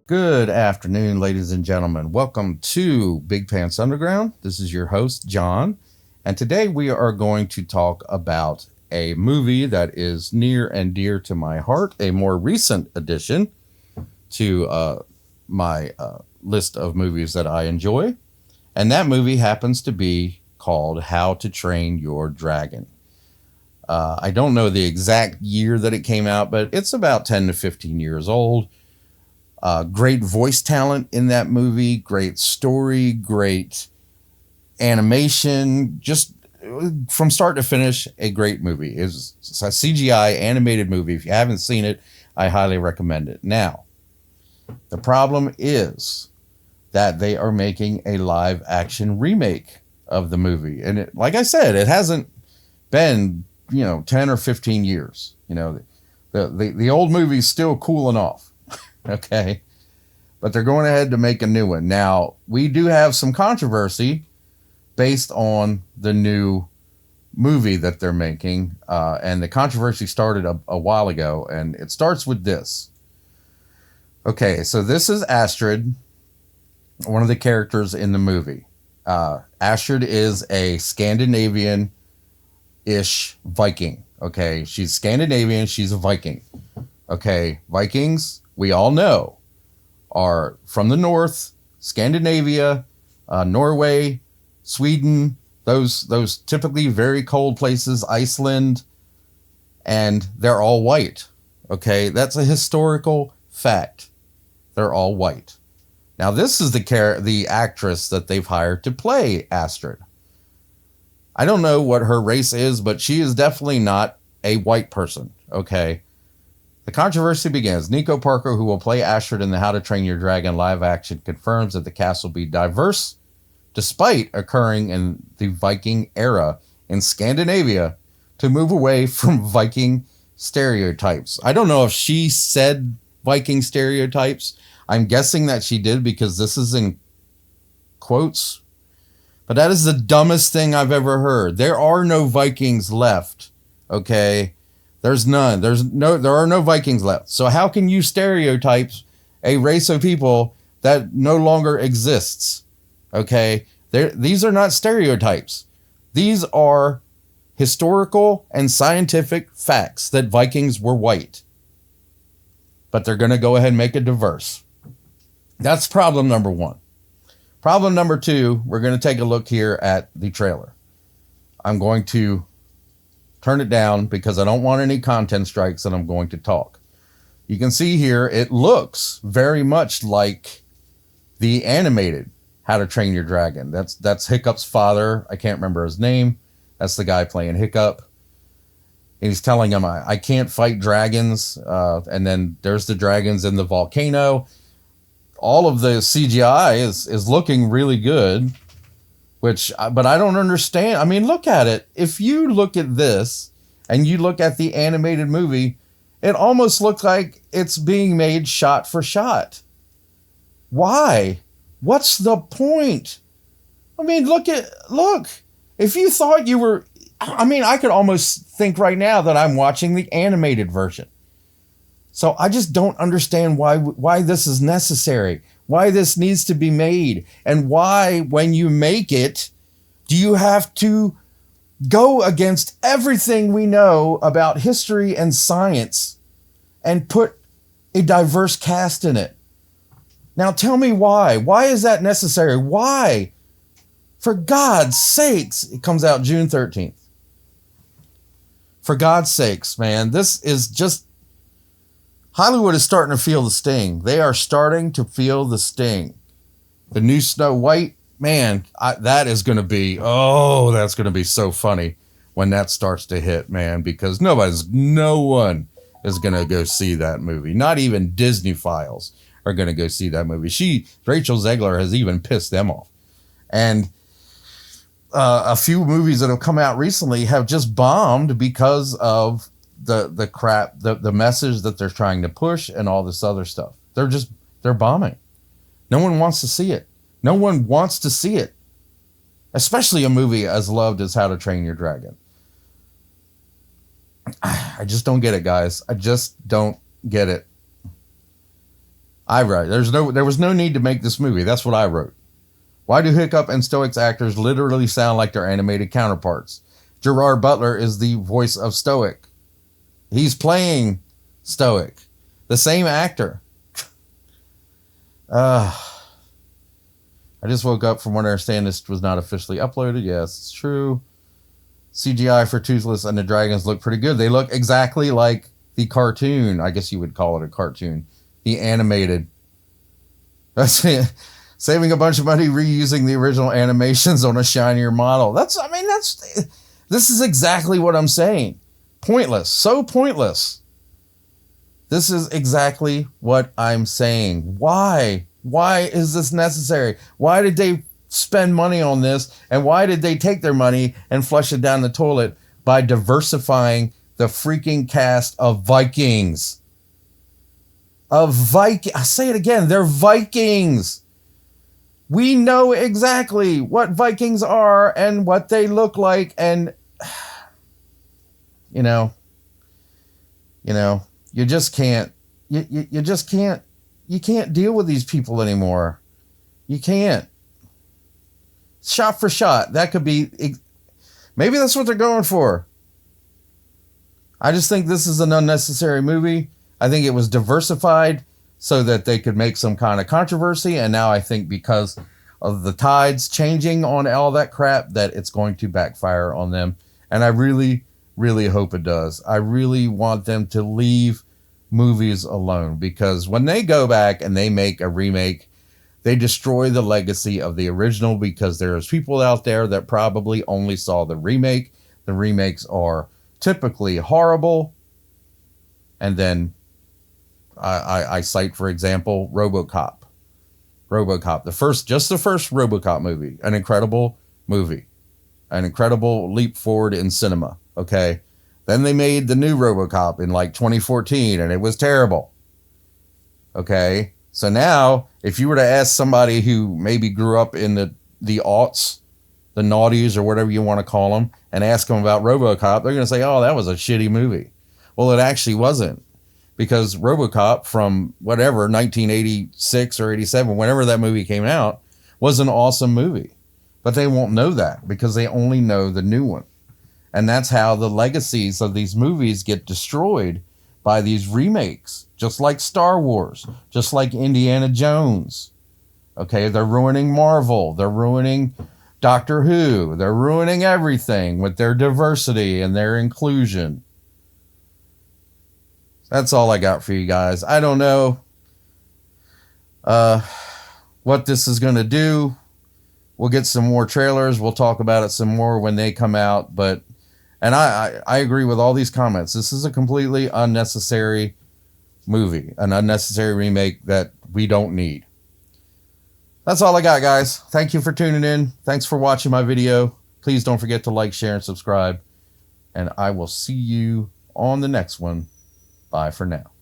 Good afternoon, ladies and gentlemen. Welcome to Big Pants Underground. This is your host, John. And today we are going to talk about a movie that is near and dear to my heart, a more recent addition to my list of movies that I enjoy. And that movie happens to be called How to Train Your Dragon. I don't know the exact year that it came out, but it's about 10 to 15 years old. Great voice talent in that movie, great story, great animation, just from start to finish, a great movie. It's a CGI animated movie. If you haven't seen it, I highly recommend it. Now, the problem is that they are making a live action remake of the movie. And it, like I said, it hasn't been, 10 or 15 years. The old movie's still cooling off. Okay. But they're going ahead to make a new one. Now, we do have some controversy based on the new movie that they're making. And the controversy started a while ago. And it starts with this. Okay, so this is Astrid, one of the characters in the movie. Astrid is a Scandinavian-ish Viking. Okay, she's Scandinavian. She's a Viking. Okay, Vikings, we all know, are from the north, Scandinavia, Norway, Sweden, those typically very cold places, Iceland, and they're all white. Okay, that's a historical fact. They're all white. Now, this is the actress that they've hired to play Astrid. I don't know what her race is, but she is definitely not a white person. Okay. The controversy begins. Nico Parker, who will play Astrid in the How to Train Your Dragon live action, confirms that the cast will be diverse, despite occurring in the Viking era in Scandinavia, to move away from Viking stereotypes. I don't know if she said Viking stereotypes. I'm guessing that she did because this is in quotes. But that is the dumbest thing I've ever heard. There are no Vikings left. Okay? There's none. There are no Vikings left. So how can you stereotype a race of people that no longer exists? Okay? These are not stereotypes. These are historical and scientific facts that Vikings were white. But they're going to go ahead and make it diverse. That's problem number one. Problem number two, we're going to take a look here at the trailer. I'm going to turn it down because I don't want any content strikes and I'm going to talk. You can see here, it looks very much like the animated How to Train Your Dragon. That's Hiccup's father. I can't remember his name. That's the guy playing Hiccup. And he's telling him, I can't fight dragons. And then there's the dragons in the volcano. All of the CGI is looking really good. But I don't understand. I mean, look at it. If you look at this and you look at the animated movie, it almost looks like it's being made shot for shot. Why? What's the point? I mean, look. If you thought you were, I could almost think right now that I'm watching the animated version. So I just don't understand why this is necessary, why this needs to be made, and why, when you make it, do you have to go against everything we know about history and science and put a diverse cast in it? Now tell me why. Why is that necessary? Why? For God's sakes, it comes out June 13th. For God's sakes, man, this is just, Hollywood is starting to feel the sting. They are starting to feel the sting. The new Snow White, man, that's going to be so funny when that starts to hit, man, because no one is going to go see that movie. Not even Disney files are going to go see that movie. Rachel Zegler has even pissed them off. And a few movies that have come out recently have just bombed because of the crap, the message that they're trying to push and all this other stuff. They're bombing. No one wants to see it. No one wants to see it. Especially a movie as loved as How to Train Your Dragon. I just don't get it, guys. I just don't get it. I wrote, there was no need to make this movie. That's what I wrote. Why do Hiccup and Stoic's actors literally sound like their animated counterparts? Gerard Butler is the voice of Stoic. He's playing Stoic. The same actor. I just woke up from what I understand this was not officially uploaded. Yes, it's true. CGI for Toothless and the Dragons look pretty good. They look exactly like the cartoon. I guess you would call it a cartoon. The animated. That's it. Saving a bunch of money reusing the original animations on a shinier model. This is exactly what I'm saying. Pointless. So pointless. This is exactly what I'm saying. Why? Why is this necessary? Why did they spend money on this? And why did they take their money and flush it down the toilet by diversifying the freaking cast of Vikings? I say it again. They're Vikings. We know exactly what Vikings are and what they look like. And, you just can't, you just can't, you can't deal with these people anymore. You can't. Shot for shot. That could be, maybe that's what they're going for. I just think this is an unnecessary movie. I think it was diversified so that they could make some kind of controversy. And now I think because of the tides changing on all that crap, that it's going to backfire on them. And I really, really hope it does. I really want them to leave movies alone, because when they go back and they make a remake, they destroy the legacy of the original, because there's people out there that probably only saw the remake. The remakes are typically horrible. And then I cite, for example, RoboCop. The first RoboCop movie, an incredible movie, an incredible leap forward in cinema. Okay. Then they made the new RoboCop in like 2014 and it was terrible. Okay. So now if you were to ask somebody who maybe grew up in the aughts, the naughties or whatever you want to call them, and ask them about RoboCop, they're going to say, oh, that was a shitty movie. Well, it actually wasn't, because RoboCop from whatever, 1986 or 87, whenever that movie came out, was an awesome movie. But they won't know that because they only know the new one. And that's how the legacies of these movies get destroyed, by these remakes, just like Star Wars, just like Indiana Jones. Okay, they're ruining Marvel. They're ruining Doctor Who. They're ruining everything with their diversity and their inclusion. That's all I got for you guys. I don't know what this is going to do. We'll get some more trailers. We'll talk about it some more when they come out. And I agree with all these comments. This is a completely unnecessary movie, an unnecessary remake that we don't need. That's all I got, guys. Thank you for tuning in. Thanks for watching my video. Please don't forget to like, share, and subscribe. And I will see you on the next one. Bye for now.